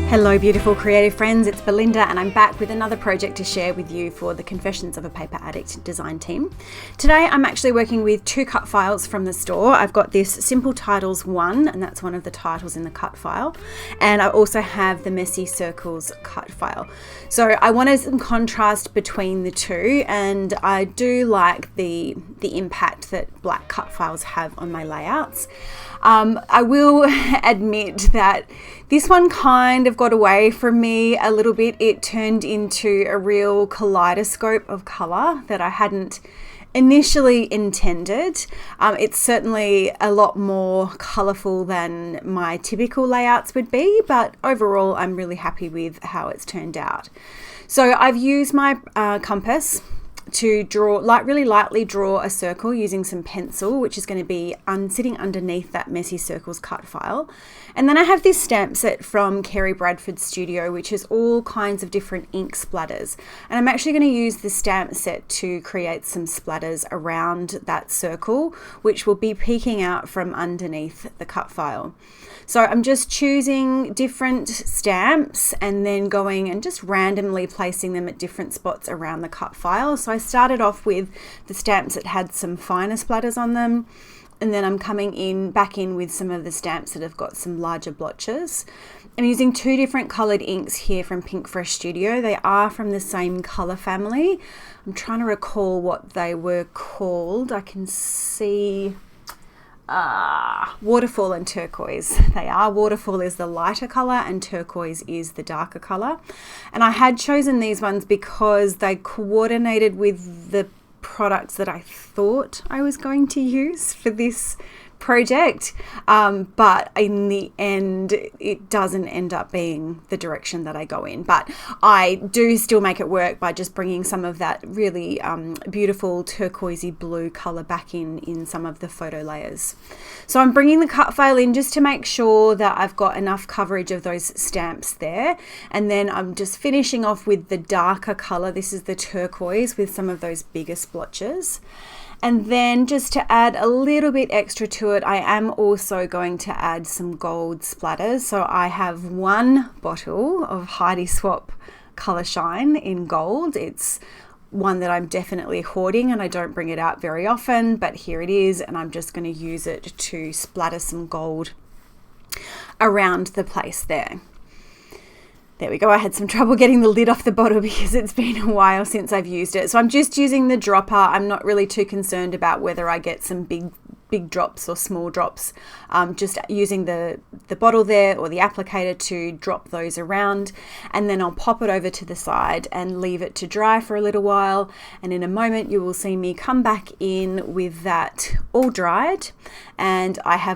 Hello beautiful creative friends, it's Belinda and I'm back with another project to share with you for the Confessions of a Paper Addict design team. Today I'm actually working with two cut files from the store. I've got this Simple Titles 1, and that's one of the titles in the cut file, and I also have the Messy Circles cut file. So I wanted some contrast between the two, and I do like the impact that black cut files have on my layouts. I will admit that this one kind of got away from me a little bit. It turned into a real kaleidoscope of colour that I hadn't initially intended. It's certainly a lot more colourful than my typical layouts would be, but overall I'm really happy with how it's turned out. So I've used my compass to draw, really lightly draw a circle using some pencil, which is going to be sitting underneath that Messy Circles cut file. And then I have this stamp set from Kerri Bradford Studio, which is all kinds of different ink splatters. And I'm actually going to use the stamp set to create some splatters around that circle, which will be peeking out from underneath the cut file. So I'm just choosing different stamps and then going and just randomly placing them at different spots around the cut file. So I started off with the stamps that had some finer splatters on them, and then I'm coming back in with some of the stamps that have got some larger blotches. I'm using two different coloured inks here from Pinkfresh Studio. They are from the same colour family. I'm trying to recall what they were called. I can see waterfall and turquoise. They are. Waterfall is the lighter colour and turquoise is the darker colour. And I had chosen these ones because they coordinated with the products that I thought I was going to use for this project, but in the end it doesn't end up being the direction that I go in, but I do still make it work by just bringing some of that really beautiful turquoisey blue color back in some of the photo layers. So I'm bringing the cut file in just to make sure that I've got enough coverage of those stamps there, and then I'm just finishing off with the darker color. This is the turquoise with some of those bigger splotches. And then just to add a little bit extra to it, I am also going to add some gold splatters. So I have one bottle of Heidi Swap Colour Shine in gold. It's one that I'm definitely hoarding and I don't bring it out very often, but here it is, and I'm just going to use it to splatter some gold around the place there. There we go. I had some trouble getting the lid off the bottle because it's been a while since I've used it. So I'm just using the dropper. I'm not really too concerned about whether I get some big drops or small drops. Just using the bottle there or the applicator to drop those around, and then I'll pop it over to the side and leave it to dry for a little while. And in a moment you will see me come back in with that all dried, and I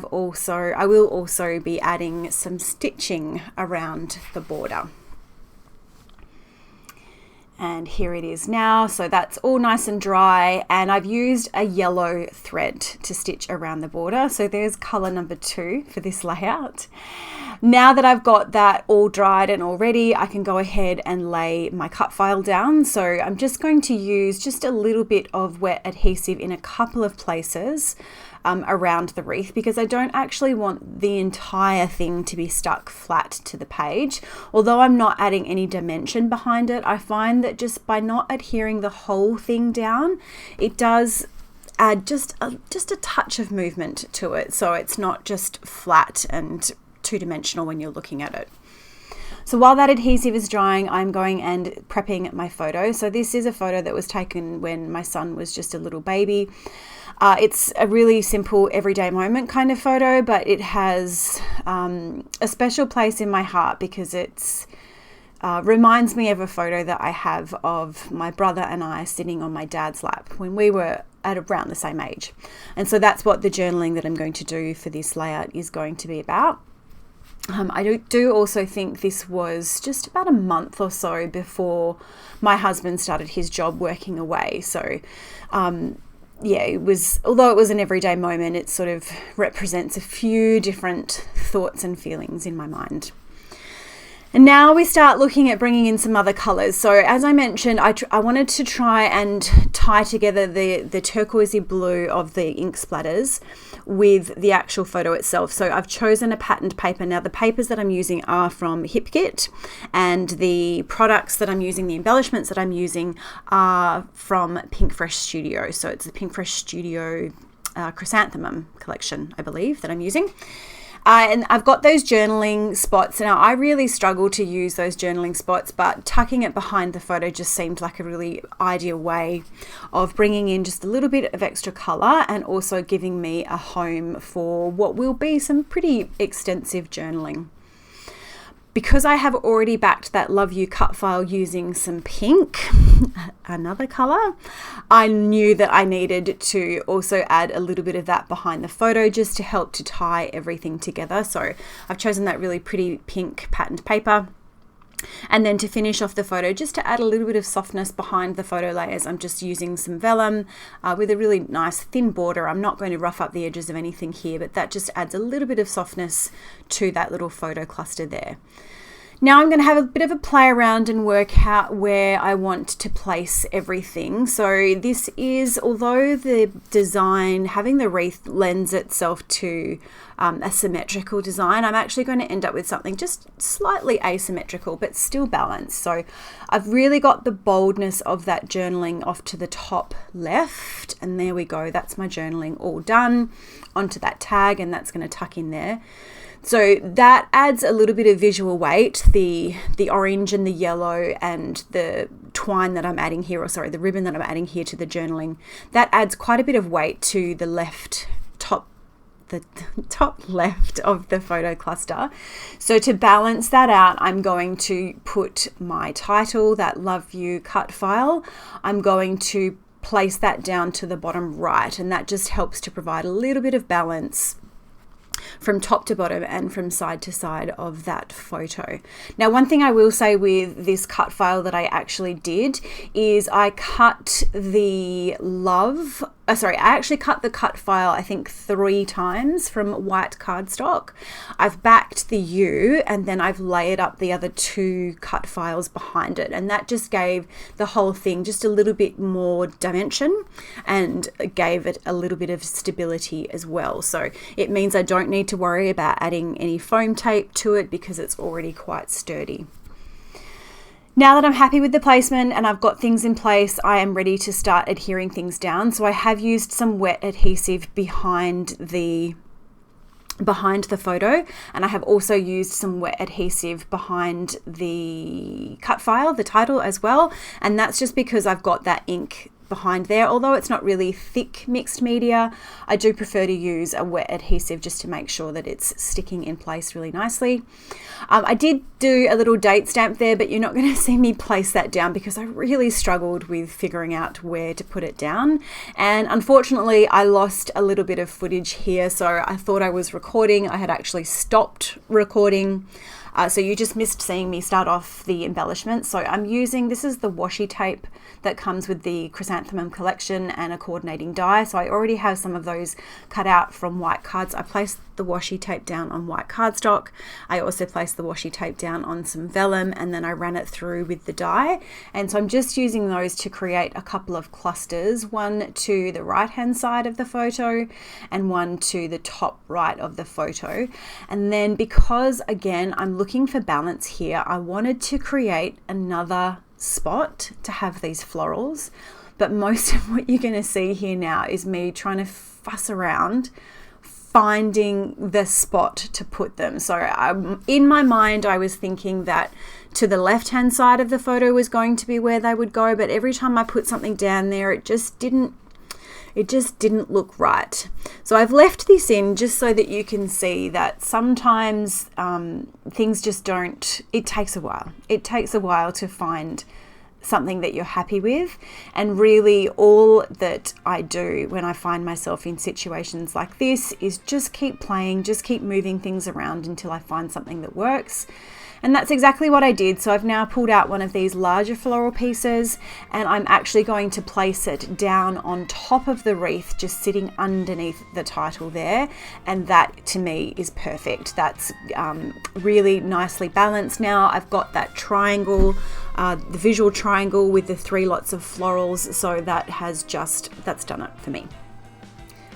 will also be adding some stitching around the border. And here it is now. So that's all nice and dry, and I've used a yellow thread to stitch around the border. So there's color number 2 for this layout. Now that I've got that all dried and all ready, I can go ahead and lay my cut file down. So I'm just going to use just a little bit of wet adhesive in a couple of places around the wreath, because I don't actually want the entire thing to be stuck flat to the page. Although I'm not adding any dimension behind it, I find that just by not adhering the whole thing down, it does add just a touch of movement to it, so it's not just flat and two-dimensional when you're looking at it. So while that adhesive is drying, I'm going and prepping my photo. So this is a photo that was taken when my son was just a little baby. It's a really simple everyday moment kind of photo, but it has a special place in my heart because it's reminds me of a photo that I have of my brother and I sitting on my dad's lap when we were at around the same age. And so that's what the journaling that I'm going to do for this layout is going to be about. I do also think this was just about a month or so before my husband started his job working away. So yeah, although it was an everyday moment, it sort of represents a few different thoughts and feelings in my mind. And now we start looking at bringing in some other colors. So as I mentioned, I wanted to try and tie together the turquoisey blue of the ink splatters with the actual photo itself. So I've chosen a patterned paper. Now the papers that I'm using are from HipKit, and the products that I'm using, the embellishments that I'm using, are from Pinkfresh Studio. So it's the Pinkfresh Studio Chrysanthemum collection, I believe, that I'm using. And I've got those journaling spots. Now, I really struggle to use those journaling spots, but tucking it behind the photo just seemed like a really ideal way of bringing in just a little bit of extra color and also giving me a home for what will be some pretty extensive journaling. Because I have already backed that Love You cut file using some pink, another color, I knew that I needed to also add a little bit of that behind the photo just to help to tie everything together. So I've chosen that really pretty pink patterned paper. And then to finish off the photo, just to add a little bit of softness behind the photo layers, I'm just using some vellum with a really nice thin border. I'm not going to rough up the edges of anything here, but that just adds a little bit of softness to that little photo cluster there. Now I'm going to have a bit of a play around and work out where I want to place everything. So this is, although the design, having the wreath lends itself to a symmetrical design, I'm actually going to end up with something just slightly asymmetrical, but still balanced. So I've really got the boldness of that journaling off to the top left. And there we go. That's my journaling all done onto that tag, and that's going to tuck in there. So that adds a little bit of visual weight, the orange and the yellow and the twine that I'm adding here, or sorry, the ribbon that I'm adding here to the journaling. That adds quite a bit of weight to the top left of the photo cluster. So to balance that out, I'm going to put my title, that Love You cut file, I'm going to place that down to the bottom right, and that just helps to provide a little bit of balance from top to bottom and from side to side of that photo. Now, one thing I will say with this cut file that I actually did is I cut the I actually cut the cut file, I think 3 times from white cardstock. I've backed the U and then I've layered up the other 2 cut files behind it. And that just gave the whole thing just a little bit more dimension and gave it a little bit of stability as well. So it means I don't need to worry about adding any foam tape to it because it's already quite sturdy. Now that I'm happy with the placement and I've got things in place, I am ready to start adhering things down. So I have used some wet adhesive behind the photo, and I have also used some wet adhesive behind the cut file, the title as well. And that's just because I've got that ink behind there. Although it's not really thick mixed media, I do prefer to use a wet adhesive just to make sure that it's sticking in place really nicely. I did do a little date stamp there, but you're not going to see me place that down because I really struggled with figuring out where to put it down. And unfortunately, I lost a little bit of footage here. So I thought I was recording. I had actually stopped recording. So you just missed seeing me start off the embellishment. So I'm using, this is the washi tape that comes with the Chrysanthemum collection and a coordinating die. So I already have some of those cut out from white cards. I placed the washi tape down on white cardstock. I also placed the washi tape down on some vellum, and then I ran it through with the die. And so I'm just using those to create a couple of clusters, one to the right hand side of the photo and one to the top right of the photo. And then because again, I'm looking for balance here, I wanted to create another spot to have these florals, but most of what you're going to see here now is me trying to fuss around finding the spot to put them. So in my mind, I was thinking that to the left hand side of the photo was going to be where they would go, but every time I put something down there, it just didn't look right. So I've left this in just so that you can see that sometimes things just don't, it takes a while. It takes a while to find something that you're happy with. And really all that I do when I find myself in situations like this is just keep playing, just keep moving things around until I find something that works. And that's exactly what I did. So I've now pulled out one of these larger floral pieces, and I'm actually going to place it down on top of the wreath, just sitting underneath the title there. And that to me is perfect. That's really nicely balanced now. I've got that triangle, the visual triangle with the 3 lots of florals. So that's done it for me.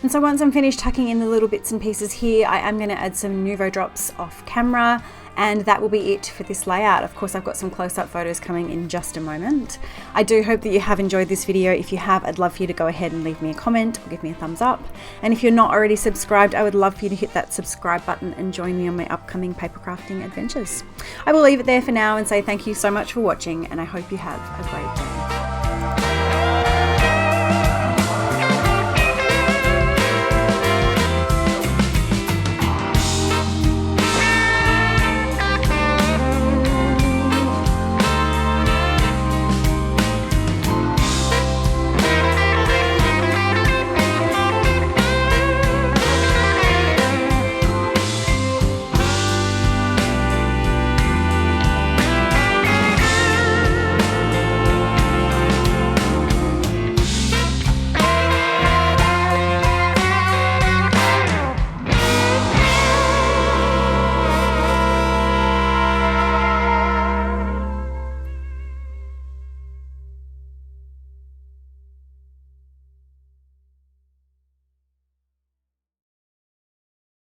And so once I'm finished tucking in the little bits and pieces here, I am going to add some Nuvo drops off camera, and that will be it for this layout. Of course, I've got some close-up photos coming in just a moment. I do hope that you have enjoyed this video. If you have, I'd love for you to go ahead and leave me a comment or give me a thumbs up. And if you're not already subscribed, I would love for you to hit that subscribe button and join me on my upcoming paper crafting adventures. I will leave it there for now and say thank you so much for watching, and I hope you have a great day.